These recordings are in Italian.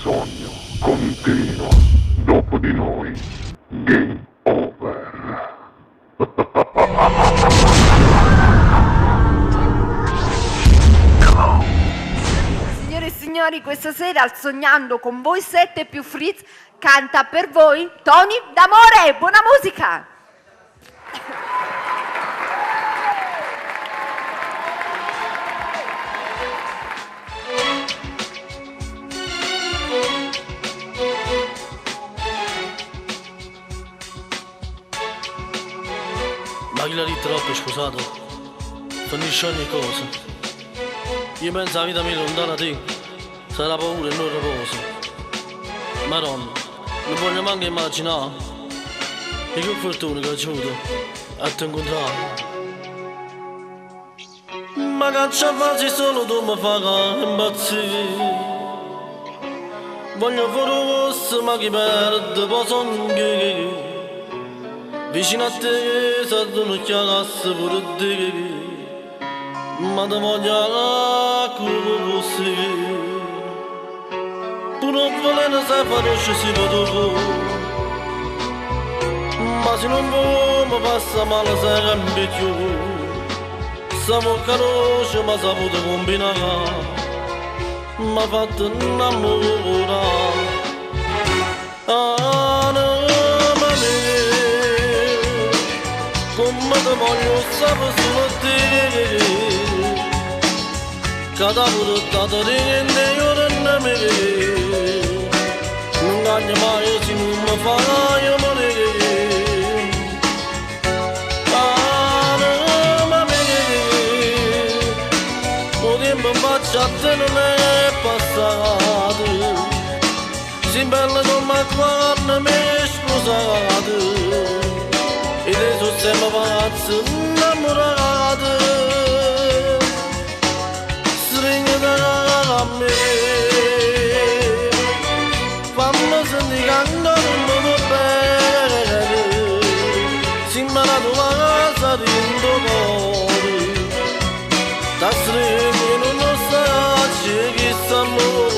sogno continua. Dopo di noi, game over. Signore e signori, questa sera al Sognando con voi 7 più Fritz canta per voi Toni d'amore. Buona musica! Ma chi la di troppo, scusato, finisce ogni cosa. Io penso la vita mia lontana da te, sarà paura e non riposo. Madonna, non voglio manco immaginare, e che fortuna che ho avuto a te incontrare. Ma caccia fasi solo tu mi fai impazzire. Voglio fare questo ma chi perde poi sono che vicino a te se tu non chiamassi pure te, ma ti voglio così. Tu non volevi sai fare si può, ma se non vuoi mi passa male se cambi più. Siamo caroci ma saputo combinare, mi ha fatto innamorare. Come ti voglio sapere solo te, cada buruttato di niente io non me, non cagno mai se non mi fai morire. Anima mia, il tempo faccio a te non è passato, si bella come quando mi è sposato. E adesso siamo pazzi innamorati, stringete a me, fammi sentire che ancora non mi bene, si imparato la casa di un cuore, da stringere non lo sa c'è chi sta amore.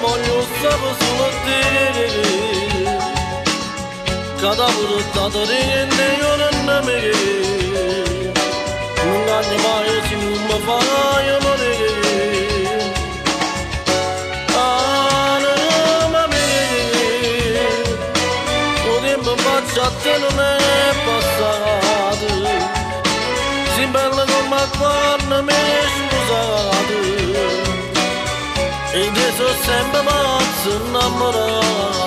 Voglio sapere solo te, cada buruttato di niente io non me, non cagno mai se non mi fai morire. Anima mia, il tempo faccio a te non è passato, si bella come quando mi è sposato. E adesso sempre pazzo innamorato.